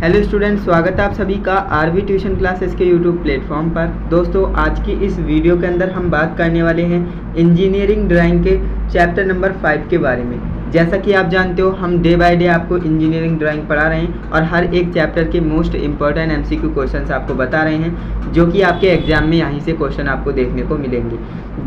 Hello student, स्वागत है आप सभी का आरवी ट्यूशन क्लासेस के यूट्यूब प्लेटफॉर्म पर। दोस्तों, आज की इस वीडियो के अंदर हम बात करने वाले हैं इंजीनियरिंग ड्राइंग के चैप्टर नंबर 5 के बारे में। जैसा कि आप जानते हो, हम डे बाय डे आपको इंजीनियरिंग ड्राइंग पढ़ा रहे हैं और हर एक चैप्टर के मोस्ट इंपॉर्टेंट एमसीक्यू क्वेश्चंस आपको बता रहे हैं, जो कि आपके एग्जाम में यहीं से क्वेश्चन आपको देखने को मिलेंगे।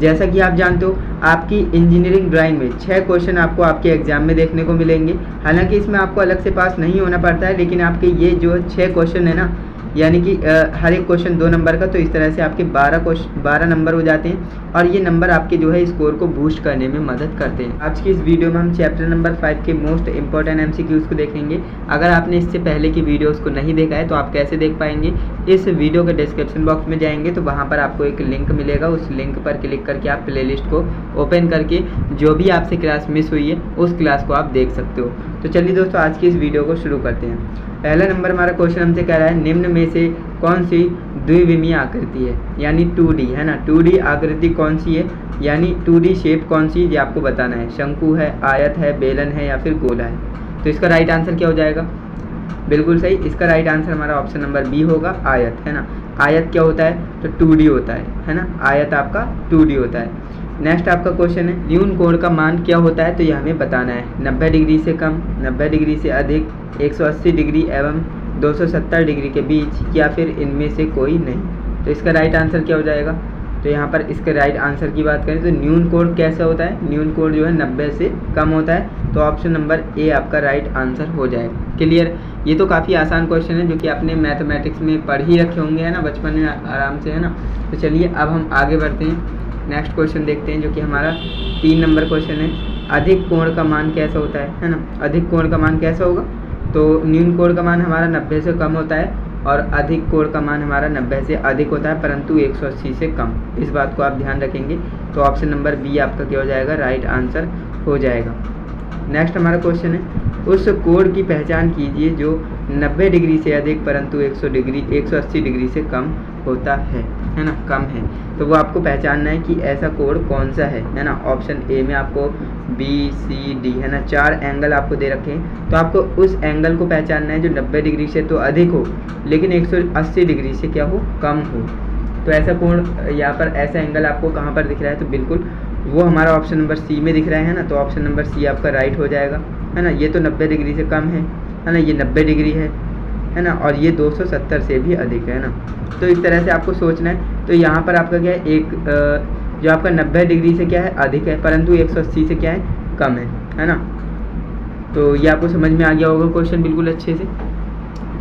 जैसा कि आप जानते हो, आपकी इंजीनियरिंग ड्राइंग में 6 क्वेश्चन आपको आपके एग्जाम में देखने को मिलेंगे। हालांकि इसमें आपको अलग से पास नहीं होना पड़ता है, लेकिन आपके ये जो 6 क्वेश्चन है ना, यानी कि हर एक क्वेश्चन 2 नंबर का, तो इस तरह से आपके 12 नंबर हो जाते हैं और ये नंबर आपके जो है स्कोर को बूस्ट करने में मदद करते हैं। आज की इस वीडियो में हम चैप्टर नंबर 5 के मोस्ट इंपॉर्टेंट एमसीक्यूज़ को देखेंगे। अगर आपने इससे पहले की वीडियोस को नहीं देखा है तो आप कैसे देख पाएंगे? इस वीडियो के डिस्क्रिप्शन बॉक्स में जाएंगे तो वहाँ पर आपको एक लिंक मिलेगा। उस लिंक पर क्लिक करके आप प्लेलिस्ट को ओपन करके जो भी आपसे क्लास मिस हुई है उस क्लास को आप देख सकते हो। तो चलिए दोस्तों, आज की इस वीडियो को शुरू करते हैं। पहला नंबर हमारा क्वेश्चन हमसे कह रहा है, निम्न में से कौन सी द्विविमीय आकृति है, यानी 2D है ना। 2D आकृति कौन सी है, यानी 2D शेप कौन सी है, ये आपको बताना है। शंकु है, आयत है, बेलन है या फिर गोला है। तो इसका राइट आंसर क्या हो जाएगा? बिल्कुल सही, इसका राइट आंसर हमारा ऑप्शन नंबर बी होगा, आयत है ना। आयत क्या होता है? तो 2D होता है ना। आयत आपका 2D होता है। नेक्स्ट आपका क्वेश्चन है, न्यून कोण का मान क्या होता है, तो यह हमें बताना है। 90 डिग्री से कम, 90 डिग्री से अधिक, 180 डिग्री एवं 270 डिग्री के बीच, या फिर इनमें से कोई नहीं। तो इसका राइट आंसर क्या हो जाएगा? तो यहाँ पर इसके राइट आंसर की बात करें तो न्यून कोण कैसा होता है? न्यून कोण जो है 90 से कम होता है। तो ऑप्शन नंबर ए आपका राइट आंसर हो जाएगा। क्लियर? ये तो काफ़ी आसान क्वेश्चन है, जो कि आपने मैथमेटिक्स में पढ़ ही रखे होंगे, है ना, बचपन में आराम से, है ना। तो चलिए अब हम आगे बढ़ते हैं, नेक्स्ट क्वेश्चन देखते हैं, जो कि हमारा 3 नंबर क्वेश्चन है। अधिक कोण का मान कैसा होता है ना। अधिक कोण का मान कैसा होगा? तो न्यून कोण का मान हमारा 90 से कम होता है और अधिक कोण का मान हमारा 90 से अधिक होता है, परंतु 180 से कम। इस बात को आप ध्यान रखेंगे। तो ऑप्शन नंबर बी आपका क्या हो जाएगा? राइट आंसर हो जाएगा। नेक्स्ट हमारा क्वेश्चन है, उस कोण की पहचान कीजिए जो 90 डिग्री से अधिक परंतु 180 डिग्री से कम होता है ना, कम है। तो वो आपको पहचानना है कि ऐसा कोण कौन सा है ना। ऑप्शन ए में आपको बी सी डी है ना, 4 एंगल आपको दे रखे हैं। तो आपको उस एंगल को पहचानना है जो 90 डिग्री से तो अधिक हो लेकिन 180 डिग्री से क्या हो? कम हो। तो ऐसा कोण यहाँ पर, ऐसा एंगल आपको कहाँ पर दिख रहा है? तो बिल्कुल वो हमारा ऑप्शन नंबर सी में दिख रहा है ना। तो ऑप्शन नंबर सी आपका राइट हो जाएगा, है ना। ये तो 90 डिग्री से कम है ना, ये 90 डिग्री है ना, और ये 270 से भी अधिक है ना। तो इस तरह से आपको सोचना है। तो यहाँ पर आपका क्या है, एक जो आपका 90 डिग्री से क्या है? अधिक है, परंतु 180 से क्या है? कम है ना। तो ये आपको समझ में आ गया होगा क्वेश्चन बिल्कुल अच्छे से।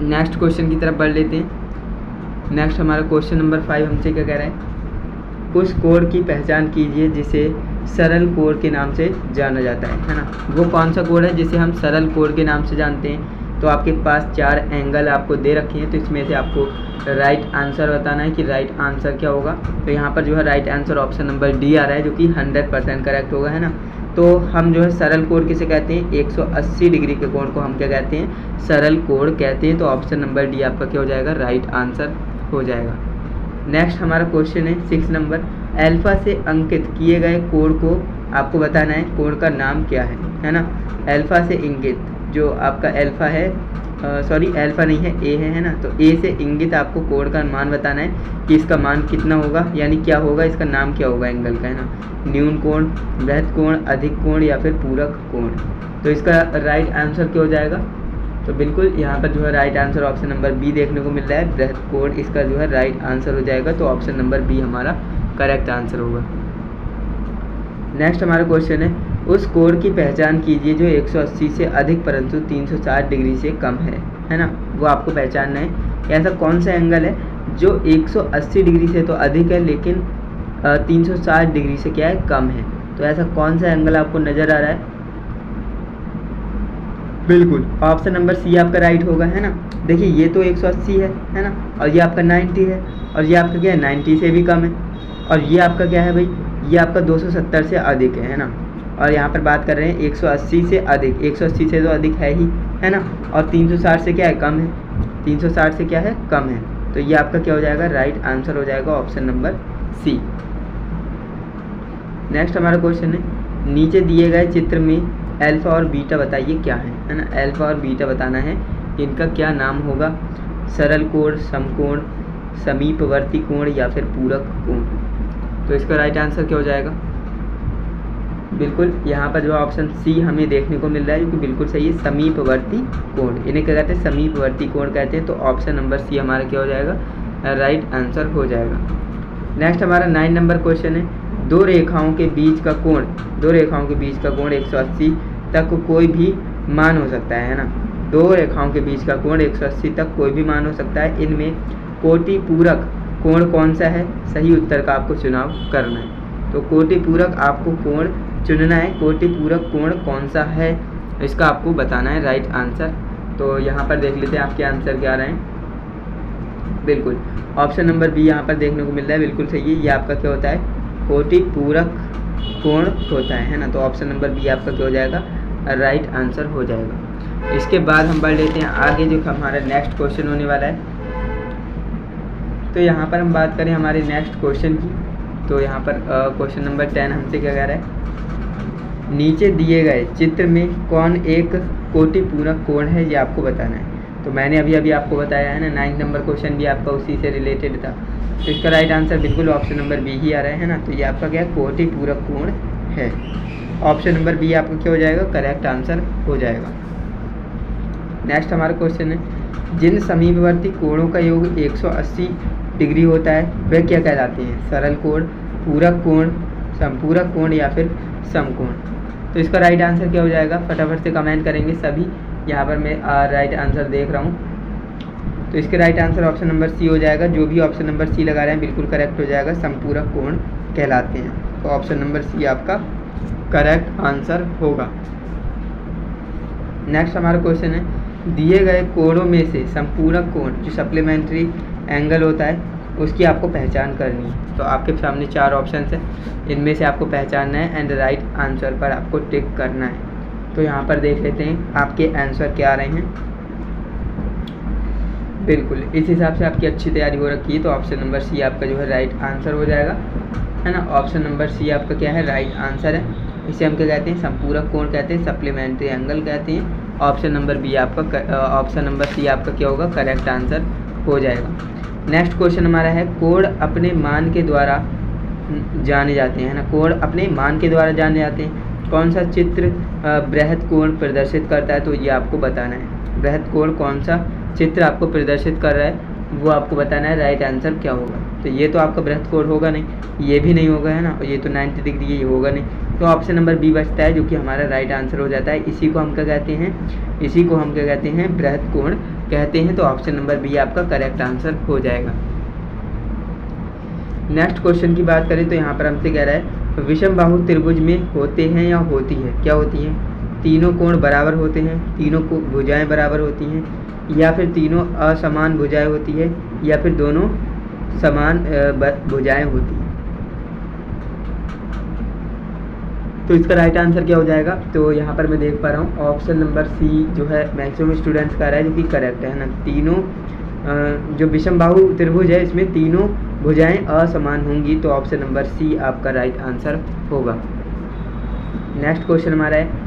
नेक्स्ट क्वेश्चन की तरफ बढ़ लेते हैं। नेक्स्ट हमारा क्वेश्चन नंबर 5 हमसे क्या कह रहा है, उस कोण की पहचान कीजिए जिसे सरल कोण के नाम से जाना जाता है ना। वो कौन सा कोण है जिसे हम सरल कोण के नाम से जानते हैं? तो आपके पास 4 एंगल आपको दे रखे हैं, तो इसमें से आपको राइट आंसर बताना है कि राइट आंसर क्या होगा। तो यहाँ पर जो है right answer option number D आ रहा है, जो कि 100% करेक्ट होगा, है ना। तो हम जो है सरल कोण किसे कहते हैं? 180 डिग्री के कोण को हम क्या कहते हैं? सरल कोण कहते हैं। तो ऑप्शन नंबर डी आपका क्या हो जाएगा? राइट आंसर हो जाएगा। नेक्स्ट हमारा क्वेश्चन है 6 नंबर, अल्फा से अंकित किए गए कोण को आपको बताना है, कोण का नाम क्या है ना। अल्फा से इंगित जो आपका अल्फा है, सॉरी अल्फा नहीं है, ए है ना। तो ए से इंगित आपको कोण का मान बताना है कि इसका मान कितना होगा, यानी क्या होगा, इसका नाम क्या होगा एंगल का, है ना। न्यून कोण, बृहद कोण, अधिक कोण या फिर पूरक कोण। तो इसका राइट आंसर क्या हो जाएगा? तो बिल्कुल यहाँ पर जो है right answer option number B देखने को मिल रहा है, बृहद कोण। इसका जो है राइट आंसर हो जाएगा। तो ऑप्शन नंबर बी हमारा करेक्ट आंसर होगा। नेक्स्ट हमारा क्वेश्चन है, उस कोण की पहचान कीजिए जो 180 से अधिक परंतु 360 डिग्री से कम है ना। वो आपको पहचानना है कि ऐसा कौन सा एंगल है जो 180 डिग्री से तो अधिक है लेकिन 360 डिग्री से क्या है? कम है। तो ऐसा कौन सा एंगल आपको नज़र आ रहा है? बिल्कुल ऑप्शन नंबर सी आपका राइट होगा, है ना। देखिए ये तो 180 है ना, और ये आपका 90 है, और ये आपका क्या है? 90 से भी कम है, और ये आपका क्या है भाई? ये आपका 270 से अधिक है ना। और यहाँ पर बात कर रहे हैं 180 से अधिक, 180 से तो अधिक है ना, और 360 से क्या है? कम है। 360 से क्या है? कम है। तो ये आपका क्या हो जाएगा? राइट आंसर हो जाएगा ऑप्शन नंबर सी। नेक्स्ट हमारा क्वेश्चन है, नीचे दिए गए चित्र में अल्फा और बीटा बताइए क्या है ना। अल्फा और बीटा बताना है इनका क्या नाम होगा? सरल कोण, समकोण, समीपवर्ती कोण या फिर पूरक कोण। तो इसका राइट आंसर क्या हो जाएगा? बिल्कुल यहाँ पर जो ऑप्शन सी हमें देखने को मिल रहा है, जो कि बिल्कुल सही है, समीपवर्ती कोण। इन्हें क्या कहते हैं? समीपवर्ती कोण कहते हैं। तो ऑप्शन नंबर सी हमारा क्या हो जाएगा? राइट आंसर हो जाएगा। नेक्स्ट हमारा 9 नंबर क्वेश्चन है, दो रेखाओं के बीच का कोण 180 तक कोई भी मान हो सकता है ना। दो रेखाओं के बीच का कोण 180 तक कोई भी मान हो सकता है। इनमें कोटि पूरक कोण कौन सा है? सही उत्तर का आपको चुनाव करना है। तो कोटि पूरक आपको कोण चुनना है। कोटि पूरक कोण कौन सा है इसका आपको बताना है राइट आंसर। तो यहाँ पर देख लेते हैं आपके आंसर क्या रहे हैं। बिल्कुल ऑप्शन नंबर बी यहाँ पर देखने को मिल रहा है, बिल्कुल सही है। ये आपका क्या होता है? कोटि पूरक कोण होता है ना। तो ऑप्शन नंबर बी आपका क्या हो जाएगा? राइट आंसर हो जाएगा। इसके बाद हम बढ़ लेते हैं आगे, जो हमारा नेक्स्ट क्वेश्चन होने वाला है। तो यहाँ पर हम बात करें हमारे नेक्स्ट क्वेश्चन की। तो यहाँ पर क्वेश्चन नंबर 10 हमसे क्या कह रहा है? नीचे दिए गए चित्र में कौन एक कोटि पूरक कोण है, ये आपको बताना है। तो मैंने अभी आपको बताया है ना, 9 नंबर क्वेश्चन भी आपका उसी से रिलेटेड था। तो इसका राइट आंसर बिल्कुल ऑप्शन नंबर बी ही आ रहा है ना। तो ये आपका क्या है? कोटि पूरक कोण है। ऑप्शन नंबर बी आपका क्या हो जाएगा? करेक्ट आंसर हो जाएगा। नेक्स्ट हमारा क्वेश्चन है, जिन समीपवर्ती कोणों का योग 180 डिग्री होता है वह क्या कहलाते हैं? सरल कोण, पूरक कोण, समपूरक कोण या फिर समकोण। तो इसका राइट आंसर क्या हो जाएगा? फटाफट से कमेंट करेंगे सभी। यहाँ पर मैं राइट आंसर देख रहा हूँ। तो इसके right answer option number C हो जाएगा। जो भी ऑप्शन नंबर सी लगा रहे हैं बिल्कुल करेक्ट हो जाएगा, समपूरक कोण कहलाते हैं। तो ऑप्शन नंबर सी आपका करेक्ट आंसर होगा। नेक्स्ट हमारा क्वेश्चन है, दिए गए कोणों में से संपूरक कोण जो सप्लीमेंट्री एंगल होता है उसकी आपको पहचान करनी है। तो आपके सामने 4 ऑप्शन है, इनमें से आपको पहचानना है एंड राइट आंसर पर आपको टिक करना है। तो यहाँ पर देख लेते हैं आपके आंसर क्या आ रहे हैं। बिल्कुल इस हिसाब से आपकी अच्छी तैयारी हो रखी है। तो ऑप्शन नंबर सी आपका जो है राइट आंसर हो जाएगा, है ना। ऑप्शन नंबर सी आपका क्या है? राइट आंसर है। इसे हम क्या कहते हैं? संपूरक कोण कहते हैं, सप्लीमेंट्री एंगल कहते हैं। ऑप्शन नंबर बी आपका ऑप्शन नंबर सी आपका क्या होगा? करेक्ट आंसर हो जाएगा। नेक्स्ट क्वेश्चन हमारा है, कोण अपने मान के द्वारा जाने जाते हैं, है ना। कोण अपने मान के द्वारा जाने जाते हैं। कौन सा चित्र बृहद कोण प्रदर्शित करता है? तो ये आपको बताना है। बृहद कोण कौन सा चित्र आपको प्रदर्शित कर रहा है वो आपको बताना है। राइट आंसर क्या होगा? तो ये तो आपका बृहद कोण होगा नहीं, ये भी नहीं होगा, है ना। और ये तो 90 डिग्री ये होगा नहीं। तो ऑप्शन नंबर बी बचता है, जो कि हमारा राइट आंसर हो जाता है। इसी को हम क्या कहते हैं? इसी को हम क्या कहते हैं? बृहद कोण कहते हैं। तो ऑप्शन नंबर बी आपका करेक्ट आंसर हो जाएगा। नेक्स्ट क्वेश्चन की बात करें तो यहाँ पर हमसे कह रहा है, विषम बाहु त्रिभुज में होते हैं या होती है? क्या होती हैं? तीनों कोण बराबर होते हैं, तीनों को भुजाएं बराबर होती हैं, या फिर तीनों असमान भुजाएं होती है, या फिर दोनों समान भुजाएं होती हैं। तो इसका राइट आंसर क्या हो जाएगा? तो यहाँ पर मैं देख पा रहा हूँ ऑप्शन नंबर सी जो है मैक्सिमम स्टूडेंट्स का रहा है, जो कि करेक्ट है ना। तीनों जो विषम बाहु त्रिभुज है इसमें तीनों भुजाएं असमान होंगी। तो ऑप्शन नंबर सी आपका राइट आंसर होगा। नेक्स्ट क्वेश्चन हमारा है,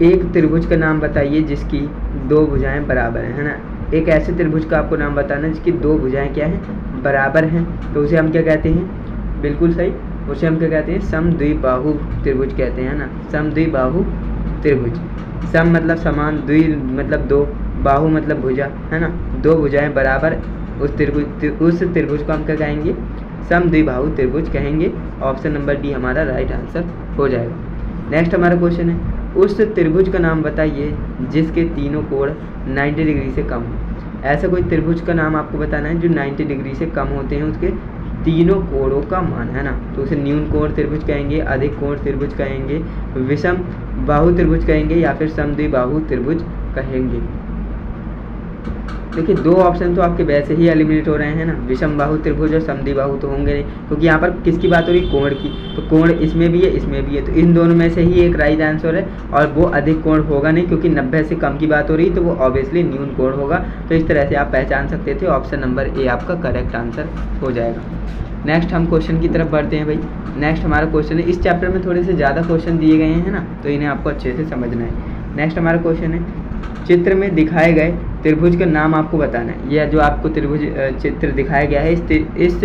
एक त्रिभुज का नाम बताइए जिसकी 2 भुजाएं बराबर हैं, है ना। एक ऐसे त्रिभुज का आपको नाम बताना है जिसकी 2 भुजाएं क्या हैं? बराबर हैं। तो उसे हम क्या कहते हैं? बिल्कुल सही, उसे हम क्या कहते हैं? समद्विबाहु त्रिभुज कहते हैं ना। समद्विबाहु त्रिभुज, सम मतलब समान, द्वि मतलब 2, बाहु मतलब भुजा, है ना। 2 भुजाएं बराबर उस त्रिभुज को हम क्या कहेंगे? समद्विबाहु त्रिभुज कहेंगे। ऑप्शन नंबर डी हमारा राइट आंसर हो जाएगा। नेक्स्ट हमारा क्वेश्चन है, उस त्रिभुज का नाम बताइए जिसके तीनों कोण 90 डिग्री से कम हो। ऐसा कोई त्रिभुज का नाम आपको बताना है जो 90 डिग्री से कम होते हैं उसके तीनों कोणों का मान, है ना। तो उसे न्यून कोण त्रिभुज कहेंगे, अधिक कोण त्रिभुज कहेंगे, विषम बाहु त्रिभुज कहेंगे, या फिर समद्विबाहु त्रिभुज कहेंगे। देखिए 2 ऑप्शन तो आपके वैसे ही एलिमिनेट हो रहे हैं ना, विषम बाहु त्रिभुज और समद्विबाहु तो होंगे नहीं, क्योंकि यहाँ पर किसकी बात हो रही है? कोण की। तो कोण इसमें भी है, इसमें भी है, तो इन दोनों में से ही एक राइट आंसर है। और वो अधिक कोण होगा नहीं, क्योंकि 90 से कम की बात हो रही है, तो वो ऑब्वियसली न्यून कोण होगा। तो इस तरह से आप पहचान सकते थे। ऑप्शन नंबर ए आपका करेक्ट आंसर हो जाएगा। नेक्स्ट हम क्वेश्चन की तरफ बढ़ते हैं भाई। नेक्स्ट हमारा क्वेश्चन है, इस चैप्टर में थोड़े से ज़्यादा क्वेश्चन दिए गए हैं ना, तो इन्हें आपको अच्छे से समझना है। नेक्स्ट हमारा क्वेश्चन है, चित्र में दिखाए गए त्रिभुज का नाम आपको बताना है। यह जो आपको त्रिभुज चित्र दिखाया गया है, इस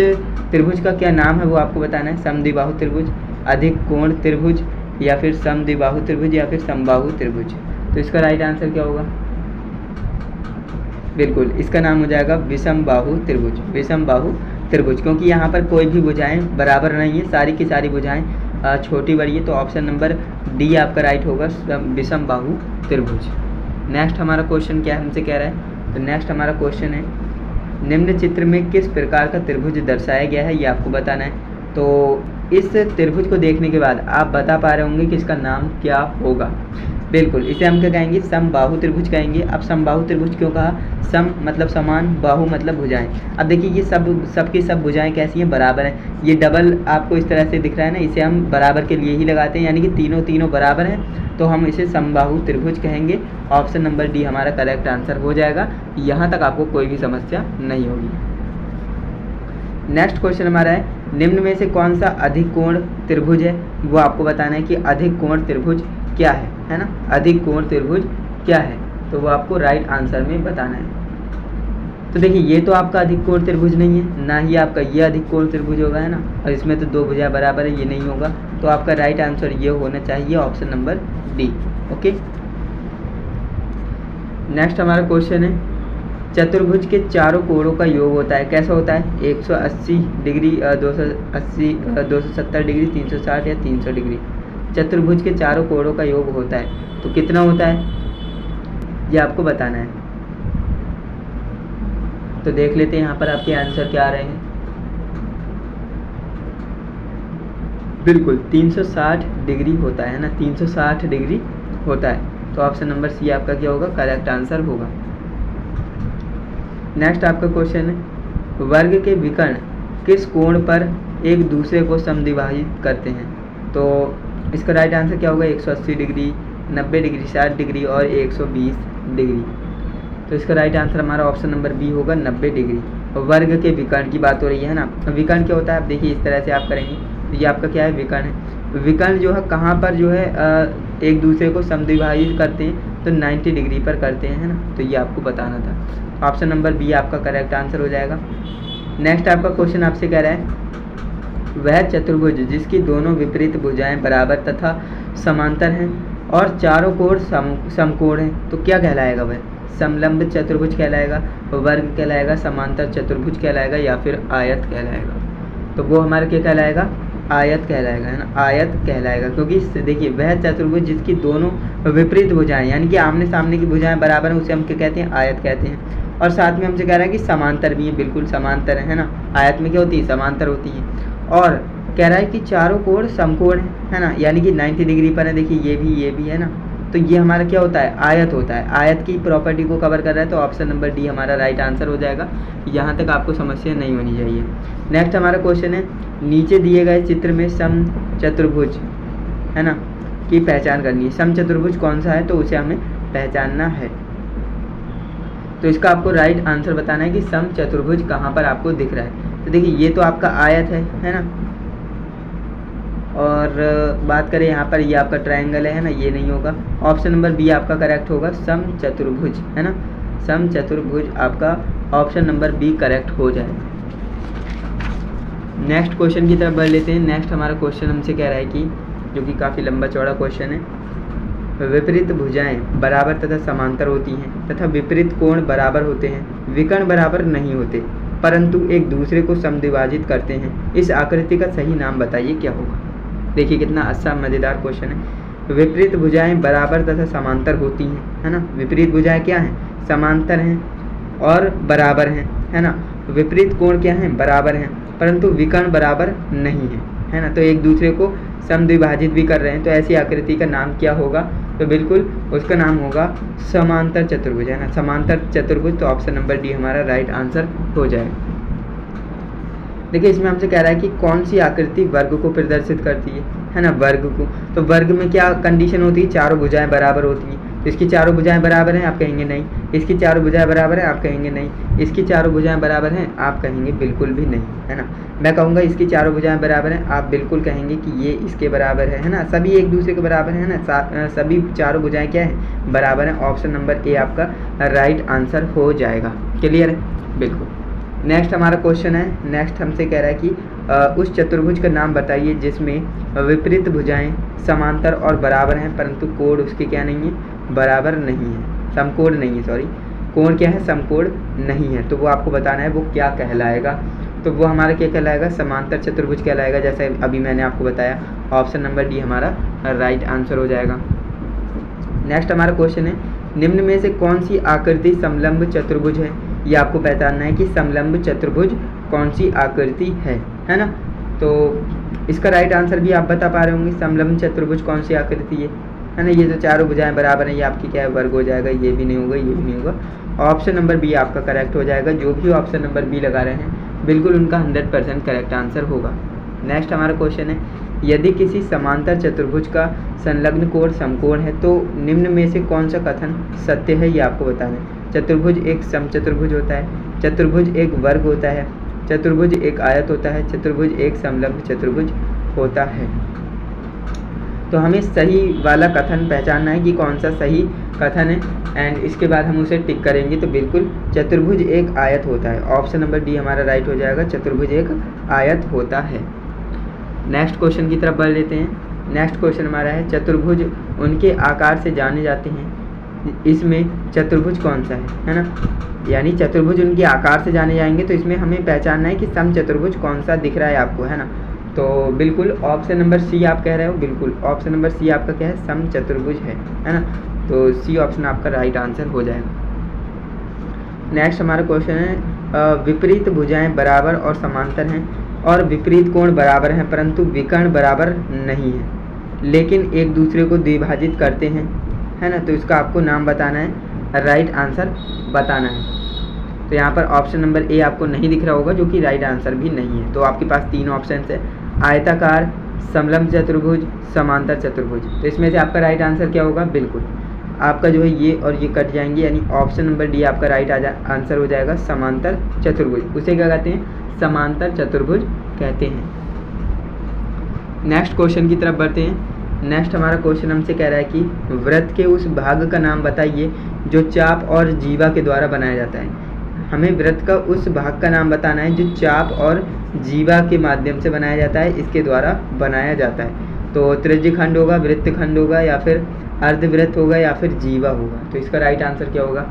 त्रिभुज का क्या नाम है वो आपको बताना है। समद्विबाहु त्रिभुज, अधिक कोण त्रिभुज, या फिर समद्विबाहु त्रिभुज, या फिर समबाहु त्रिभुज। तो इसका राइट आंसर क्या होगा? बिल्कुल, इसका नाम हो जाएगा विषमबाहु त्रिभुज। विषमबाहु त्रिभुज, क्योंकि यहाँ पर कोई भी भुजाएं बराबर नहीं है, सारी की सारी भुजाएं छोटी बड़ी है। तो ऑप्शन नंबर डी आपका राइट होगा, विषमबाहु त्रिभुज। नेक्स्ट हमारा क्वेश्चन क्या है, हमसे कह रहा है। तो नेक्स्ट हमारा क्वेश्चन है, निम्न चित्र में किस प्रकार का त्रिभुज दर्शाया गया है, ये आपको बताना है। तो इस त्रिभुज को देखने के बाद आप बता पा रहे होंगे कि इसका नाम क्या होगा। बिल्कुल, इसे हम क्या कहेंगे? समबाहु त्रिभुज कहेंगे। अब समबाहु त्रिभुज क्यों कहा? सम मतलब समान, बाहु मतलब भुजाएं। अब देखिए ये सबकी सब भुजाएं कैसी हैं? बराबर हैं। ये डबल आपको इस तरह से दिख रहा है ना, इसे हम बराबर के लिए ही लगाते हैं, यानी कि तीनों बराबर हैं, तो हम इसे समबाहु त्रिभुज कहेंगे। ऑप्शन नंबर डी हमारा करेक्ट आंसर हो जाएगा। यहाँ तक आपको कोई भी समस्या नहीं होगी। नेक्स्ट क्वेश्चन हमारा है, निम्न में से कौन सा अधिक कोण त्रिभुज है, वो आपको बताना है कि अधिक कोण त्रिभुज क्या है ना? अधिक कोण त्रिभुज क्या है, तो वो आपको राइट आंसर में बताना है। तो देखिए ये तो आपका अधिक कोण त्रिभुज नहीं है, ना ही आपका ये अधिक कोण त्रिभुज होगा, है ना, और इसमें तो दो भुजाएं बराबर है, ये नहीं होगा। तो आपका राइट आंसर ये होना चाहिए, option number D. Okay, next हमारा क्वेश्चन है, चतुर्भुज के चारों कोणों का योग होता है, कैसा होता है? 180 डिग्री, 280, 270 डिग्री, 360 या 300 डिग्री। चतुर्भुज के चारों कोणों का योग होता है, तो कितना होता है ये आपको बताना है। तो देख लेते हैं यहाँ पर आपके आंसर क्या आ रहे हैं। बिल्कुल 360 डिग्री होता है ना, 360 डिग्री होता है। तो ऑप्शन नंबर सी आपका क्या होगा? करेक्ट आंसर होगा। नेक्स्ट आपका क्वेश्चन है, वर्ग के विकर्ण किस कोण पर एक दूसरे को समद्विभाजित करते हैं? तो इसका राइट आंसर क्या होगा? 180 डिग्री, 90 डिग्री, 60 डिग्री और 120 डिग्री। तो इसका राइट आंसर हमारा ऑप्शन नंबर बी होगा, 90 डिग्री। वर्ग के विकर्ण की बात हो रही है ना। विकर्ण क्या होता है? आप देखिए इस तरह से आप करेंगे, तो ये आपका क्या है? विकर्ण है। विकर्ण जो है कहाँ पर जो है एक दूसरे को समद्विभाजित करते हैं? तो 90 डिग्री पर करते हैं, है ना। तो ये आपको बताना था। ऑप्शन नंबर बी आपका करेक्ट आंसर हो जाएगा। नेक्स्ट आपका क्वेश्चन आपसे कह रहा है, वह चतुर्भुज जिसकी दोनों विपरीत भुजाएं बराबर तथा समांतर हैं और चारों कोण समकोण हैं, तो क्या कहलाएगा? वह समलंब चतुर्भुज कहलाएगा, वर्ग कहलाएगा, समांतर चतुर्भुज कहलाएगा, या फिर आयत कहलाएगा? तो वो हमारा क्या कहलाएगा? आयत कहलाएगा, है ना, आयत कहलाएगा। क्योंकि देखिए वह चतुर्भुज जिसकी दोनों विपरीत भुजाएं यानी कि आमने सामने की भुजाएं बराबर हैं, उसे हम क्या कहते हैं? आयत कहते हैं। और साथ में हमसे कह रहा है कि समांतर भी है, बिल्कुल समांतर है ना। आयत में क्या होती है? समांतर होती है। और कह रहा है कि चारों कोण समकोण है ना, यानी कि 90 डिग्री पर है। देखिए ये भी है ना, तो ये हमारा क्या होता है? आयत होता है। आयत की प्रॉपर्टी को कवर कर रहा है, तो ऑप्शन नंबर डी हमारा राइट आंसर हो जाएगा। यहाँ तक आपको समस्या नहीं होनी चाहिए। नेक्स्ट हमारा क्वेश्चन है, नीचे दिए गए चित्र में सम चतुर्भुज है ना की पहचान करनी है। सम चतुर्भुज कौन सा है, तो उसे हमें पहचानना है। तो इसका आपको राइट आंसर बताना है कि सम चतुर्भुज कहाँ पर आपको दिख रहा है। तो देखिए ये तो आपका आयत है ना, और बात करें यहाँ पर ये आपका ट्रायंगल है ना, ये नहीं होगा। ऑप्शन नंबर बी आपका करेक्ट होगा, सम चतुर्भुज है ना, सम चतुर्भुज आपका ऑप्शन नंबर बी करेक्ट हो जाए। नेक्स्ट क्वेश्चन की तरफ बढ़ लेते हैं। नेक्स्ट हमारा क्वेश्चन हमसे कह रहा है कि जो कि काफ़ी लंबा चौड़ा क्वेश्चन है, विपरीत भुजाएं बराबर तथा समांतर होती हैं तथा विपरीत कोण बराबर होते हैं, विकर्ण बराबर नहीं होते परंतु एक दूसरे को समद्विभाजित करते हैं। इस आकृति का सही नाम बताइए, क्या होगा? देखिए कितना अच्छा मज़ेदार क्वेश्चन है। विपरीत भुजाएं बराबर तथा समांतर होती हैं, है ना। विपरीत भुजाएं क्या हैं? समांतर हैं और बराबर हैं, है ना। विपरीत कोण क्या हैं? बराबर हैं, परंतु विकर्ण बराबर नहीं है ना। तो एक दूसरे को समद्विभाजित भी कर रहे हैं, तो ऐसी आकृति का नाम क्या होगा? तो बिल्कुल उसका नाम होगा समांतर चतुर्भुज, है ना, समांतर चतुर्भुज। तो ऑप्शन नंबर डी हमारा राइट आंसर हो जाएगा। देखिए इसमें हमसे कह रहा है कि कौन सी आकृति वर्ग को प्रदर्शित करती है ना, वर्ग को। तो वर्ग में क्या कंडीशन होती है? चारों भुजाएं बराबर होती हैं। तो इसकी चारों भुजाएं बराबर हैं, आप कहेंगे नहीं। इसकी चारों भुजाएं बराबर हैं, आप कहेंगे नहीं। इसकी चारों भुजाएं बराबर हैं, आप कहेंगे बिल्कुल भी नहीं, है ना। मैं कहूँगा इसकी चारों भुजाएं बराबर हैं, आप बिल्कुल कहेंगे कि ये इसके बराबर है ना। सभी एक दूसरे के बराबर है ना, सभी चारों भुजाएं क्या है, बराबर हैं। ऑप्शन नंबर ए आपका राइट आंसर हो जाएगा। क्लियर है, बिल्कुल। नेक्स्ट हमारा क्वेश्चन है, नेक्स्ट हमसे कह रहा है कि उस चतुर्भुज का नाम बताइए जिसमें विपरीत भुजाएं समांतर और बराबर हैं परंतु कोण उसके क्या नहीं है, बराबर नहीं है, समकोण नहीं है, सॉरी, कोण क्या है, समकोण नहीं है। तो वो आपको बताना है वो क्या कहलाएगा। तो वो हमारा क्या कहलाएगा, समांतर चतुर्भुज कहलाएगा, जैसे अभी मैंने आपको बताया। ऑप्शन नंबर डी हमारा राइट आंसर हो जाएगा। नेक्स्ट हमारा क्वेश्चन है, निम्न में से कौन सी आकृति समलंब चतुर्भुज है। ये आपको पहचानना है कि समलंब चतुर्भुज कौन सी आकृति है ना। तो इसका राइट आंसर भी आप बता पा रहे होंगे, समलंब चतुर्भुज कौन सी आकृति है ना। ये जो चारों भुजाएं बराबर हैं, ये आपकी क्या है, वर्ग हो जाएगा। ये भी नहीं होगा, ये भी नहीं होगा। ऑप्शन नंबर बी आपका करेक्ट हो जाएगा। जो भी ऑप्शन नंबर बी लगा रहे हैं बिल्कुल उनका 100% करेक्ट आंसर होगा। नेक्स्ट हमारा क्वेश्चन है, यदि किसी समांतर चतुर्भुज का संलग्न कोण समकोण है तो निम्न में से कौन सा कथन सत्य है, ये आपको बताना है। चतुर्भुज एक समचतुर्भुज होता है, चतुर्भुज एक वर्ग होता है, चतुर्भुज एक आयत होता है, चतुर्भुज एक समलंब चतुर्भुज होता है। तो हमें सही वाला कथन पहचानना है कि कौन सा सही कथन है, एंड इसके बाद हम उसे टिक करेंगे। तो बिल्कुल चतुर्भुज एक आयत होता है। ऑप्शन नंबर डी हमारा राइट हो जाएगा, चतुर्भुज एक आयत होता है। नेक्स्ट क्वेश्चन की तरफ बढ़ लेते हैं। नेक्स्ट क्वेश्चन हमारा है, चतुर्भुज उनके आकार से जाने जाते हैं, इसमें चतुर्भुज कौन सा है ना। यानी चतुर्भुज उनके आकार से जाने जाएंगे तो इसमें हमें पहचानना है कि समचतुर्भुज कौन सा दिख रहा है आपको, है ना। तो बिल्कुल ऑप्शन नंबर सी आप कह रहे हो, बिल्कुल ऑप्शन नंबर सी आपका क्या है, समचतुर्भुज है ना। तो सी ऑप्शन आपका राइट आंसर हो जाएगा। नेक्स्ट हमारा क्वेश्चन है, विपरीत भुजाएं बराबर और समांतर हैं और विपरीत कोण बराबर हैं परंतु विकर्ण बराबर नहीं है लेकिन एक दूसरे को द्विभाजित करते हैं, है ना। तो इसका आपको नाम बताना है, राइट आंसर बताना है। तो यहाँ पर ऑप्शन नंबर ए आपको नहीं दिख रहा होगा, जो कि राइट आंसर भी नहीं है। तो आपके पास तीन ऑप्शन है, आयताकार, समलंब चतुर्भुज, समांतर चतुर्भुज। तो इसमें से आपका राइट आंसर क्या होगा, बिल्कुल आपका जो है ये और ये कट जाएंगे, यानी ऑप्शन नंबर डी आपका राइट आंसर हो जाएगा, समांतर चतुर्भुज। उसे क्या कहते हैं, समांतर चतुर्भुज कहते हैं। नेक्स्ट क्वेश्चन की तरफ बढ़ते हैं। नेक्स्ट हमारा क्वेश्चन हमसे कह रहा है कि वृत्त के उस भाग का नाम बताइए जो चाप और जीवा के द्वारा बनाया जाता है। हमें वृत्त का उस भाग का नाम बताना है जो चाप और जीवा के माध्यम से बनाया जाता है, इसके द्वारा बनाया जाता है। तो त्रिज्यखंड होगा, वृत्तखंड होगा, या फिर अर्धवृत्त होगा, या फिर जीवा होगा। तो इसका राइट आंसर क्या होगा,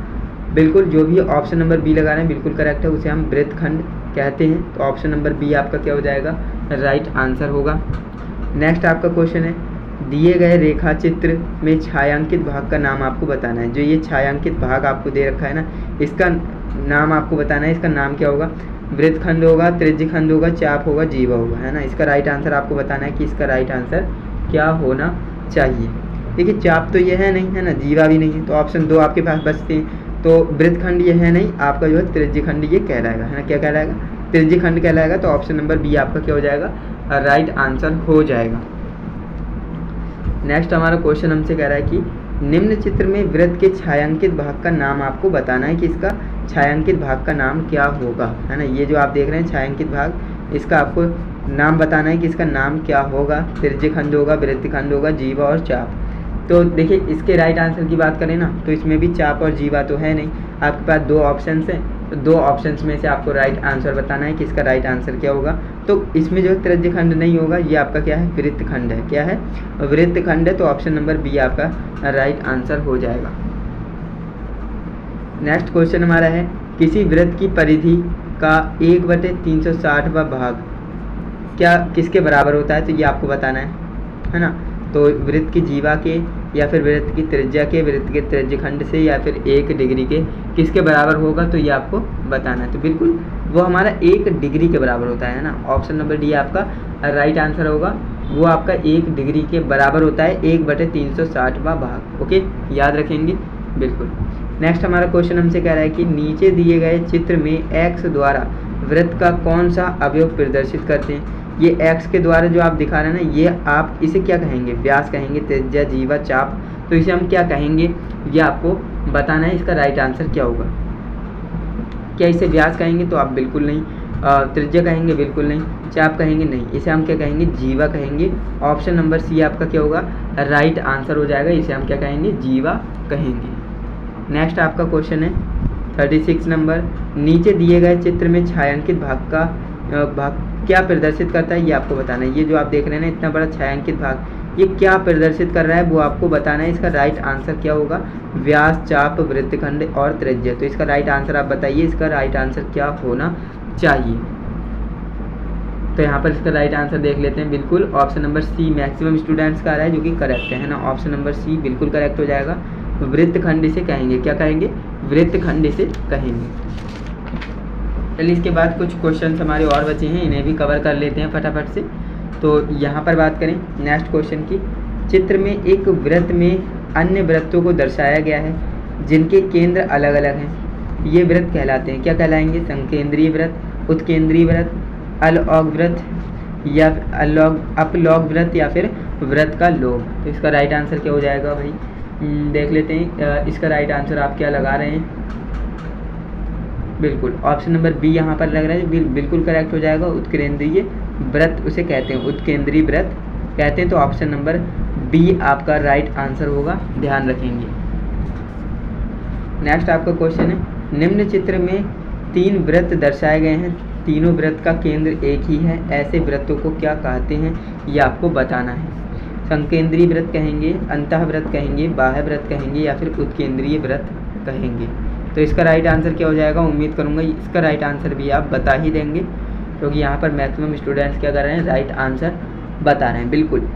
बिल्कुल जो भी ऑप्शन नंबर बी लगा रहे हैं बिल्कुल करेक्ट है, उसे हम वृत्तखंड कहते हैं। तो ऑप्शन नंबर बी आपका क्या हो जाएगा, राइट आंसर होगा। नेक्स्ट आपका क्वेश्चन है, दिए गए रेखा चित्र में छायांकित भाग का नाम आपको बताना है। जो ये छायांकित भाग आपको दे रखा है ना, इसका नाम आपको बताना है। इसका नाम क्या होगा, वृत्तखंड होगा, त्रिज्यखंड होगा, चाप होगा, जीवा होगा, है ना। इसका राइट आंसर आपको बताना है कि इसका राइट आंसर क्या होना चाहिए। देखिए चाप तो ये है नहीं, है ना, जीवा भी नहीं है, तो ऑप्शन दो आपके पास बचते हैं। तो वृत्तखंड ये है नहीं, आपका जो है त्रिज्यखंड ये कहलाएगा, है ना। क्या कहलाएगा, त्रिज्यखंड कहलाएगा। तो ऑप्शन नंबर बी आपका क्या हो जाएगा, राइट आंसर हो जाएगा। नेक्स्ट हमारा क्वेश्चन हमसे कह रहा है कि निम्न चित्र में वृत्त के छायांकित भाग का नाम आपको बताना है कि इसका छायांकित भाग का नाम क्या होगा, है ना। ये जो आप देख रहे हैं छायांकित भाग, इसका आपको नाम बताना है कि इसका नाम क्या होगा। त्रिज्यखंड होगा, वृत्तखंड होगा, जीवा और चाप। तो देखिए इसके राइट आंसर की बात करें ना, तो इसमें भी चाप और जीवा तो है नहीं। आपके पास दो ऑप्शंस हैं, तो दो ऑप्शंस में से आपको राइट आंसर बताना है कि इसका राइट आंसर क्या होगा। तो इसमें जो त्रिज्यखंड नहीं होगा, ये आपका क्या है, वृत्तखंड है। क्या है, वृत्तखंड है। तो ऑप्शन नंबर बी आपका राइट आंसर हो जाएगा। नेक्स्ट क्वेश्चन हमारा है, किसी वृत्त की परिधि का 1/360वां भाग क्या किसके बराबर होता है, तो ये आपको बताना है ना। तो वृत्त की जीवा के, या फिर वृत्त की त्रिज्या के, वृत्त के त्रिज्यखंड से, या फिर 1 डिग्री के किसके बराबर होगा, तो ये आपको बताना है। तो बिल्कुल वो हमारा 1 डिग्री के बराबर होता है ना। ऑप्शन नंबर डी आपका राइट आंसर होगा, वो आपका 1 डिग्री के बराबर होता है, 1/360वां भाग। ओके, याद रखेंगे बिल्कुल। नेक्स्ट हमारा क्वेश्चन हमसे कह रहा है कि नीचे दिए गए चित्र में एक्स द्वारा वृत्त का कौन सा अवयव प्रदर्शित करते हैं। ये एक्स के द्वारा जो आप दिखा रहे हैं ना, ये आप इसे क्या कहेंगे, व्यास कहेंगे, त्रिज्या, जीवा, चाप। तो इसे हम क्या कहेंगे ये आपको बताना है। इसका राइट आंसर क्या होगा। क्या इसे व्यास कहेंगे? तो आप बिल्कुल नहीं। त्रिज्या कहेंगे? बिल्कुल नहीं। चाप कहेंगे? नहीं। इसे हम क्या कहेंगे? जीवा कहेंगे। ऑप्शन नंबर सी आपका क्या होगा? राइट आंसर हो जाएगा। इसे हम क्या कहेंगे? जीवा कहेंगे। नेक्स्ट आपका क्वेश्चन है 36 नंबर। नीचे दिए गए चित्र में छायांकित भाग क्या प्रदर्शित करता है ये आपको बताना है। ये जो आप देख रहे हैं ना इतना बड़ा छायांकित भाग, ये क्या प्रदर्शित कर रहा है वो आपको बताना है। इसका राइट आंसर क्या होगा? व्यास, चाप, वृत्तखंड और त्रिज्या। तो इसका राइट आंसर आप बताइए, इसका राइट आंसर क्या होना चाहिए। तो यहाँ पर इसका राइट आंसर देख लेते हैं। बिल्कुल option number C maximum students का आ रहा है, जो कि करेक्ट है ना। ऑप्शन नंबर सी बिल्कुल करेक्ट हो जाएगा। वृत्तखंड से कहेंगे, क्या कहेंगे? वृत्तखंड से कहेंगे। चलिए इसके बाद कुछ क्वेश्चन हमारे और बचे हैं, इन्हें भी कवर कर लेते हैं फटाफट से। तो यहाँ पर बात करें नेक्स्ट क्वेश्चन की। चित्र में एक वृत्त में अन्य वृत्तों को दर्शाया गया है जिनके केंद्र अलग अलग हैं। ये वृत्त कहलाते हैं, क्या कहलाएंगे? संकेंद्रीय वृत्त, उत्केंद्रीय वृत्त, अलौग वृत्त या अपलौग वृत्त या फिर वृत्त का लोब। तो इसका राइट आंसर क्या हो जाएगा भाई? देख लेते हैं। इसका राइट आंसर आप क्या लगा रहे हैं? बिल्कुल ऑप्शन नंबर बी यहाँ पर लग रहा है, बिल्कुल करेक्ट हो जाएगा। उत्केंद्रीय वृत्त उसे कहते हैं, उत्केंद्रीय वृत्त कहते हैं। तो ऑप्शन नंबर बी आपका राइट आंसर होगा, ध्यान रखेंगे। नेक्स्ट आपका क्वेश्चन है, निम्न चित्र में 3 वृत्त दर्शाए गए हैं, तीनों वृत्त का केंद्र एक ही है, ऐसे वृत्तों को क्या कहते हैं ये आपको बताना है। संकेंद्रीय वृत्त कहेंगे, अंतः वृत्त कहेंगे, बाह्य वृत्त कहेंगे या फिर उत्केंद्रीय वृत्त कहेंगे। तो इसका राइट आंसर क्या हो जाएगा? उम्मीद करूंगा इसका राइट आंसर भी आप बता ही देंगे, क्योंकि यहाँ पर मैक्सिमम स्टूडेंट्स क्या कर रहे हैं? राइट आंसर बता रहे हैं। बिल्कुल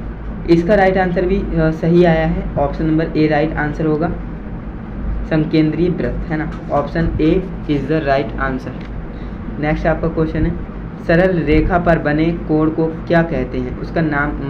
इसका राइट आंसर भी सही आया है। Option number A right answer होगा, संकेंद्रीय वृत्त है ना। Option A is the right answer. Next आपका क्वेश्चन है, सरल रेखा पर बने कोण को क्या कहते हैं? उसका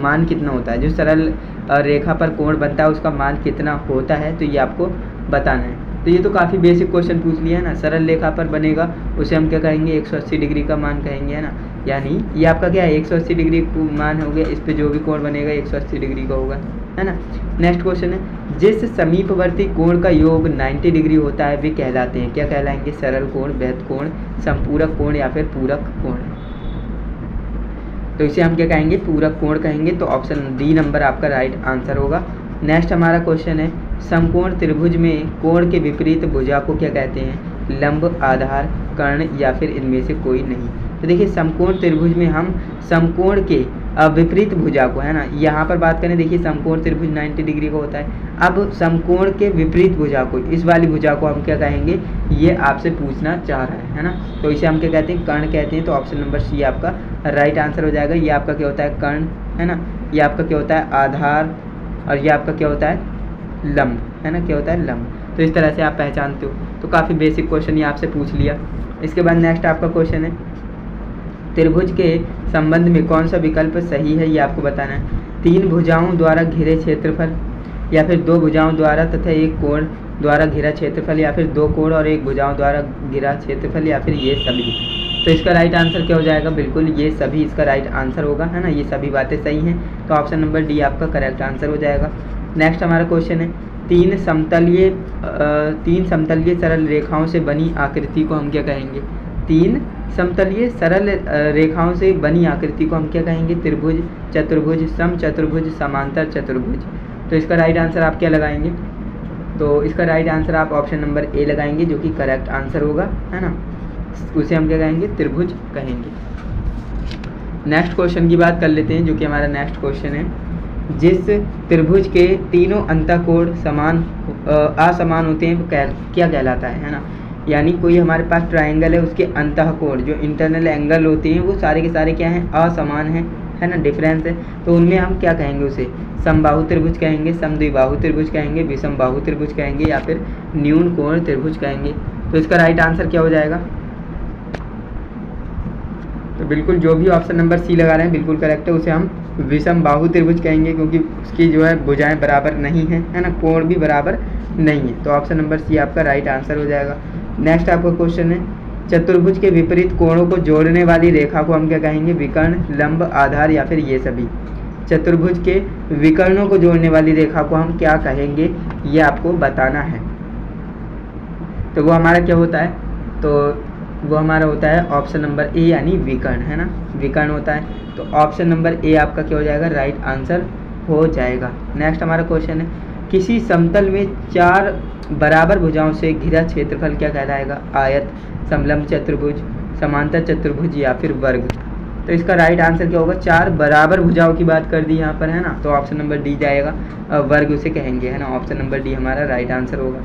मान कितना होता है? जो सरल रेखा पर कोण बनता है उसका मान कितना होता है, तो ये आपको बताना है। तो ये तो काफ़ी बेसिक क्वेश्चन पूछ लिया है ना। सरल रेखा पर बनेगा उसे हम क्या कहेंगे? 180 डिग्री का मान कहेंगे, है ना। यानी ये आपका क्या है? 180 डिग्री मान हो गया, इस पे जो भी कोण बनेगा 180 डिग्री का होगा, है ना। नेक्स्ट क्वेश्चन है, जिस समीपवर्ती कोण का योग 90 डिग्री होता है वे कहलाते हैं, क्या कहलाएंगे? सरल कोण, वृत्त कोण, संपूरक कोण या फिर पूरक कोण। तो इसे हम क्या कहेंगे? पूरक कोण कहेंगे। तो ऑप्शन डी नंबर आपका राइट आंसर होगा। नेक्स्ट हमारा क्वेश्चन है, समकोण त्रिभुज में कोण के विपरीत भुजा को क्या कहते हैं? लंब, आधार, कर्ण या फिर इनमें से कोई नहीं। तो देखिए समकोण त्रिभुज में हम समकोण के विपरीत भुजा को, है ना, यहाँ पर बात करें, देखिए समकोण त्रिभुज 90 डिग्री का होता है। अब समकोण के विपरीत भुजा को, इस वाली भुजा को हम क्या कहेंगे? ये आपसे पूछना चाह रहा है ना। तो इसे हम क्या कहते हैं? कर्ण कहते हैं। तो ऑप्शन नंबर सी आपका राइट आंसर हो जाएगा। ये आपका क्या होता है? कर्ण, है ना। ये आपका क्या होता है? आधार। और ये आपका क्या होता है? लंब, है ना। क्या होता है? लंब। तो इस तरह से आप पहचानते हो। तो काफ़ी बेसिक क्वेश्चन ये आपसे पूछ लिया। इसके बाद नेक्स्ट आपका क्वेश्चन है, त्रिभुज के संबंध में कौन सा विकल्प सही है ये आपको बताना है। 3 भुजाओं द्वारा घिरे क्षेत्रफल या फिर 2 भुजाओं द्वारा तथा 1 कोण द्वारा घिरा क्षेत्रफल या फिर 2 कोण और 1 भुजाओं द्वारा घिरा क्षेत्रफल या फिर ये सभी। तो इसका राइट आंसर क्या हो जाएगा? बिल्कुल ये सभी इसका राइट आंसर होगा, है ना। ये सभी बातें सही हैं। तो ऑप्शन नंबर डी आपका करेक्ट आंसर हो जाएगा। नेक्स्ट हमारा क्वेश्चन है, 3 समतलीय सरल रेखाओं से बनी आकृति को हम क्या कहेंगे? 3 समतलीय सरल रेखाओं से बनी आकृति को हम क्या कहेंगे? त्रिभुज, चतुर्भुज, समचतुर्भुज, समांतर चतुर्भुज। तो इसका राइट आंसर आप क्या लगाएंगे? तो इसका राइट आंसर आप ऑप्शन नंबर ए लगाएंगे, जो कि करेक्ट आंसर होगा, है ना। उसे हम क्या कहेंगे? त्रिभुज कहेंगे। नेक्स्ट क्वेश्चन की बात कर लेते हैं, जो कि हमारा नेक्स्ट क्वेश्चन है, जिस त्रिभुज के तीनों अंतःकोण असमान होते हैं क्या कहलाता है ना। यानी कोई हमारे पास ट्रायंगल है, उसके अंतःकोण जो इंटरनल एंगल होते हैं वो सारे के सारे क्या हैं? असमान हैं, है ना, डिफरेंस है। तो उनमें हम क्या कहेंगे? उसे समबाहु त्रिभुज कहेंगे, समद्विबाहु त्रिभुज कहेंगे, विषमबाहु त्रिभुज कहेंगे या फिर न्यून कोण त्रिभुज कहेंगे। तो इसका राइट आंसर क्या हो जाएगा? तो बिल्कुल जो भी ऑप्शन नंबर सी लगा रहे हैं बिल्कुल करेक्ट है। उसे हम विषमबाहु त्रिभुज कहेंगे, क्योंकि उसकी जो है भुजाएं बराबर नहीं है, है ना, कोण भी बराबर नहीं है। तो ऑप्शन नंबर सी आपका राइट आंसर हो जाएगा। नेक्स्ट आपका क्वेश्चन है, चतुर्भुज के विपरीत कोणों को जोड़ने वाली रेखा को हम क्या कहेंगे? विकर्ण, लंब, आधार या फिर ये सभी। चतुर्भुज के विकर्णों को जोड़ने वाली रेखा को हम क्या कहेंगे, ये आपको बताना है। तो वो हमारा क्या होता है, तो वो हमारा होता है ऑप्शन नंबर ए यानी विकर्ण, है ना, विकर्ण होता है। तो ऑप्शन नंबर ए आपका क्या हो जाएगा, राइट आंसर हो जाएगा। नेक्स्ट हमारा क्वेश्चन है, किसी समतल में 4 बराबर भुजाओं से घिरा क्षेत्रफल क्या कहलाएगा, आयत, समलंब चतुर्भुज, समांतर चतुर्भुज या फिर वर्ग। तो इसका राइट आंसर क्या होगा, 4 बराबर भुजाओं की बात कर दी यहाँ पर, है ना, तो ऑप्शन नंबर डी जाएगा, वर्ग उसे कहेंगे, है ना, ऑप्शन नंबर डी हमारा राइट आंसर होगा।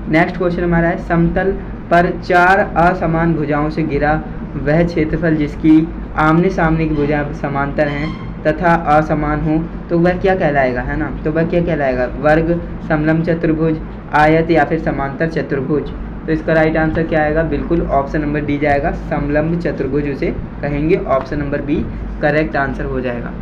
नेक्स्ट क्वेश्चन हमारा है, समतल पर 4 असमान भुजाओं से घिरा वह क्षेत्रफल जिसकी आमने सामने की भुजाएं समांतर हैं तथा असमान हो तो वह क्या कहलाएगा, है ना, तो वह क्या कहलाएगा, वर्ग, समलंब चतुर्भुज, आयत या फिर समांतर चतुर्भुज। तो इसका राइट आंसर क्या आएगा, बिल्कुल ऑप्शन नंबर डी जाएगा, समलंब चतुर्भुज उसे कहेंगे, option number B correct answer हो जाएगा।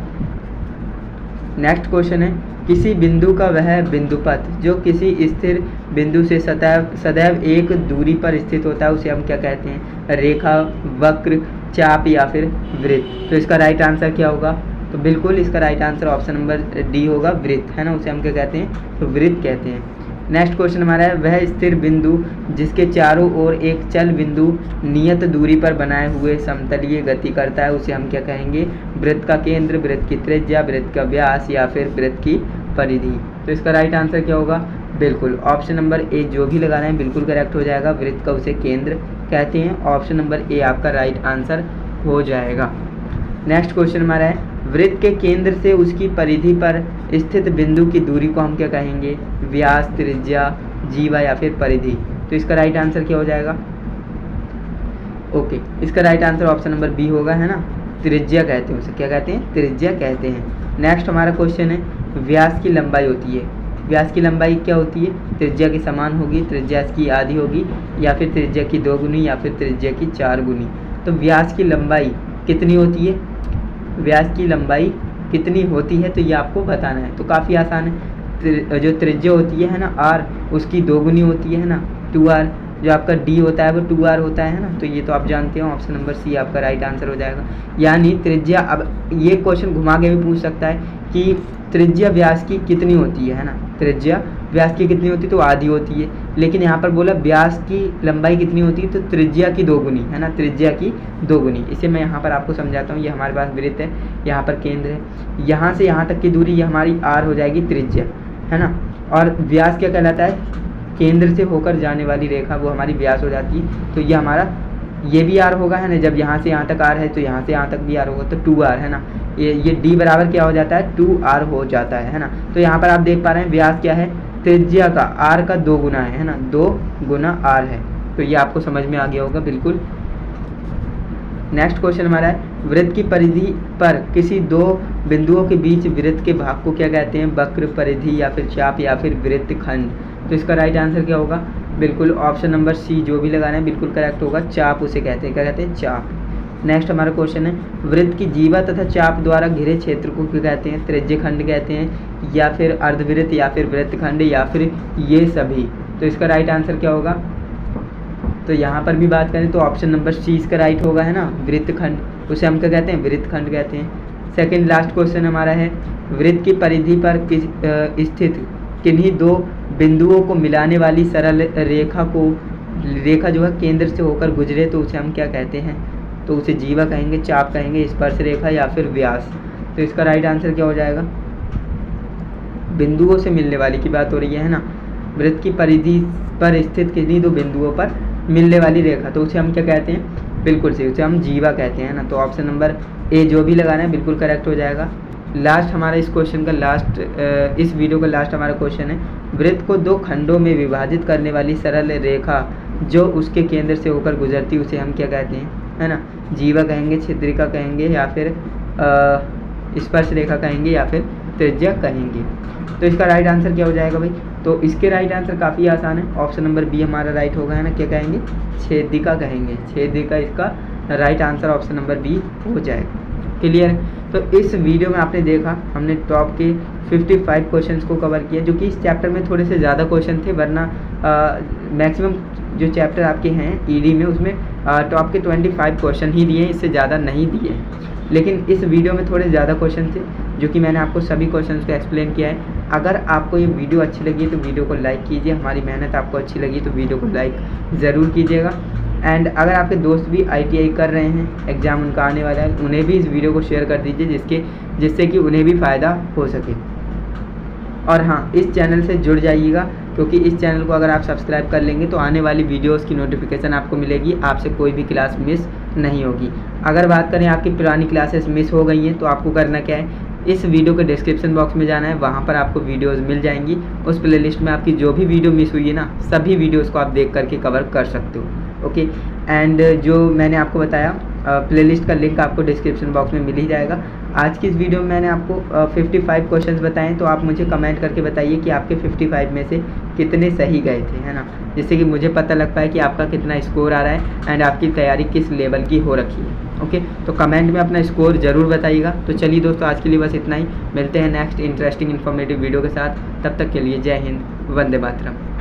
नेक्स्ट क्वेश्चन है, किसी बिंदु का वह बिंदुपथ जो किसी स्थिर बिंदु से सदैव एक दूरी पर स्थित होता है उसे हम क्या कहते हैं, रेखा, वक्र, चाप या फिर वृत्त। तो इसका राइट आंसर क्या होगा, तो बिल्कुल इसका right answer option number D होगा, वृत्त, है ना, उसे हम क्या कहते हैं, तो वृत्त कहते हैं। नेक्स्ट क्वेश्चन हमारा है, वह स्थिर बिंदु जिसके चारों ओर एक चल बिंदु नियत दूरी पर बनाए हुए समतलीय गति करता है उसे हम क्या कहेंगे, वृत्त का केंद्र, वृत्त की त्रिज्या, वृत्त का व्यास या फिर वृत्त की परिधि। तो इसका राइट आंसर क्या होगा, बिल्कुल ऑप्शन नंबर ए जो भी लगाना है बिल्कुल करेक्ट हो जाएगा, वृत्त का उसे केंद्र कहते हैं, ऑप्शन नंबर ए आपका राइट आंसर हो जाएगा। नेक्स्ट क्वेश्चन हमारा है, वृत्त के केंद्र से उसकी परिधि पर स्थित बिंदु की दूरी को हम क्या कहेंगे, व्यास, त्रिज्या, जीवा या फिर परिधि। तो इसका राइट आंसर क्या हो जाएगा, ओके, इसका right answer option number B होगा, है ना, त्रिज्या कहते हैं उसे, क्या कहते हैं, त्रिज्या कहते हैं। नेक्स्ट हमारा क्वेश्चन है, व्यास की लंबाई होती है, व्यास की लंबाई क्या होती है, त्रिज्या के समान होगी, त्रिज्या इसकी आधी होगी या फिर त्रिज्या की 2 गुनी या फिर त्रिज्या की 4 गुनी। तो व्यास की लंबाई कितनी होती है, व्यास की लंबाई कितनी होती है, तो ये आपको बताना है। तो काफ़ी आसान है, जो त्रिज्या होती है ना आर, उसकी 2 गुनी होती है ना 2r, जो आपका डी होता है वो 2r होता है ना, तो ये तो आप जानते हो, ऑप्शन नंबर सी आपका राइट आंसर हो जाएगा। यानी त्रिज्या, अब ये क्वेश्चन घुमा के भी पूछ सकता है कि त्रिज्या व्यास की कितनी होती है ना, त्रिज्या व्यास की कितनी होती है, तो आधी होती है, लेकिन यहाँ पर बोला व्यास की लंबाई कितनी होती है, तो त्रिज्या की 2 गुनी, है ना, त्रिज्या की 2 गुनी। इसे मैं यहाँ पर आपको समझाता हूँ, ये हमारे पास वृत्त है, यहाँ पर केंद्र है, यहाँ से यहाँ तक की दूरी ये हमारी r हो जाएगी, त्रिज्या, है ना, और व्यास क्या कहलाता है, केंद्र से होकर जाने वाली रेखा, वो हमारी व्यास हो जाती है। तो ये हमारा, ये भी r होगा, है ना, जब यहाँ से यहाँ तक r है तो यहाँ से यहाँ तक भी r होगा, तो 2r, है ना, ये d बराबर क्या हो जाता है, 2r हो जाता है ना। तो यहाँ पर आप देख पा रहे हैं व्यास क्या है, त्रिज्या का r का 2 गुना है ना, 2 गुना r है। तो ये आपको समझ में आ गया होगा बिल्कुल। नेक्स्ट क्वेश्चन हमारा है, वृत्त की परिधि पर किसी 2 बिंदुओं के बीच वृत्त के भाग को क्या कहते हैं, वक्र, परिधि या फिर चाप या फिर वृत्त खंड। तो इसका राइट आंसर क्या होगा, बिल्कुल ऑप्शन नंबर सी जो भी लगाना है बिल्कुल करेक्ट होगा, चाप उसे कहते हैं, क्या कहते हैं, चाप। नेक्स्ट हमारा क्वेश्चन है, वृत्त की जीवा तथा चाप द्वारा घिरे क्षेत्र को क्या कहते हैं, त्रिज्य खंड कहते हैं या फिर अर्धवृत्त या फिर वृत्त खंड या फिर ये सभी। तो इसका राइट आंसर क्या होगा, तो यहाँ पर भी बात करें तो ऑप्शन नंबर सी इसका राइट होगा, है ना, वृत्त खंड, उसे हम क्या कहते हैं, वृत्त खंड कहते हैं। सेकेंड लास्ट क्वेश्चन हमारा है, वृत्त की परिधि पर स्थित किन्हीं 2 बिंदुओं को मिलाने वाली सरल रेखा जो है केंद्र से होकर गुजरे तो उसे हम क्या कहते हैं, तो उसे जीवा कहेंगे, चाप कहेंगे, स्पर्श रेखा या फिर व्यास। तो इसका राइट आंसर क्या हो जाएगा, बिंदुओं से मिलने वाली की बात हो रही है ना, वृत्त की परिधि पर स्थित किन्हीं 2 बिंदुओं पर मिलने वाली रेखा, तो उसे हम क्या कहते हैं, बिल्कुल सही, उसे हम जीवा कहते हैं ना। तो ऑप्शन नंबर ए जो भी लगाना है बिल्कुल करेक्ट हो जाएगा। लास्ट हमारा इस क्वेश्चन का लास्ट, इस वीडियो का लास्ट हमारा क्वेश्चन है, वृत्त को 2 खंडों में विभाजित करने वाली सरल रेखा जो उसके केंद्र से होकर गुजरती उसे हम क्या कहते हैं, है ना, जीवा कहेंगे, छिद्रिका कहेंगे या फिर स्पर्श रेखा कहेंगे या फिर त्रिज्या कहेंगे। तो इसका राइट आंसर क्या हो जाएगा भाई, तो इसके राइट आंसर काफ़ी आसान है, ऑप्शन नंबर बी हमारा राइट होगा, है ना, क्या कहेंगे, छेदिका कहेंगे, छेदिका इसका right answer option number B हो जाएगा। क्लियर। तो इस वीडियो में आपने देखा हमने टॉप के 55 क्वेश्चंस को कवर किया, जो कि इस चैप्टर में थोड़े से ज़्यादा क्वेश्चन थे, वरना मैक्सिमम जो चैप्टर आपके हैं ईडी में उसमें तो आपके 25 क्वेश्चन ही दिए हैं, इससे ज़्यादा नहीं दिए हैं। लेकिन इस वीडियो में थोड़े ज़्यादा क्वेश्चन थे जो कि मैंने आपको सभी क्वेश्चंस को एक्सप्लेन किया है। अगर आपको ये वीडियो अच्छी लगी तो वीडियो को लाइक कीजिए, हमारी मेहनत आपको अच्छी लगी तो वीडियो को लाइक ज़रूर कीजिएगा। एंड अगर आपके दोस्त भी ITI कर रहे हैं, एग्ज़ाम उनका आने वाला है, उन्हें भी इस वीडियो को शेयर कर दीजिए जिससे कि उन्हें भी फ़ायदा हो सके। और हाँ, इस चैनल से जुड़ जाइएगा, क्योंकि इस चैनल को अगर आप सब्सक्राइब कर लेंगे तो आने वाली वीडियोस की नोटिफिकेशन आपको मिलेगी, आपसे कोई भी क्लास मिस नहीं होगी। अगर बात करें आपकी पुरानी क्लासेस मिस हो गई हैं तो आपको करना क्या है, इस वीडियो के डिस्क्रिप्शन बॉक्स में जाना है, वहाँ पर आपको वीडियोस मिल जाएंगी। उस प्लेलिस्ट में आपकी जो भी वीडियो मिस हुई है ना, सभी वीडियोस को आप देख करके कवर कर सकते हो। ओके, एंड जो मैंने आपको बताया प्लेलिस्ट का लिंक आपको डिस्क्रिप्शन बॉक्स में मिल ही जाएगा। आज की इस वीडियो में मैंने आपको 55 क्वेश्चंस बताएं, तो आप मुझे कमेंट करके बताइए कि आपके 55 में से कितने सही गए थे, है ना, जिससे कि मुझे पता लग पाए कि आपका कितना स्कोर आ रहा है एंड आपकी तैयारी किस लेवल की हो रखी है। ओके, तो कमेंट में अपना स्कोर ज़रूर बताइएगा। तो चलिए दोस्तों, आज के लिए बस इतना ही। मिलते हैं नेक्स्ट इंटरेस्टिंग इन्फॉर्मेटिव वीडियो के साथ। तब तक के लिए जय हिंद, वंदे मातरम।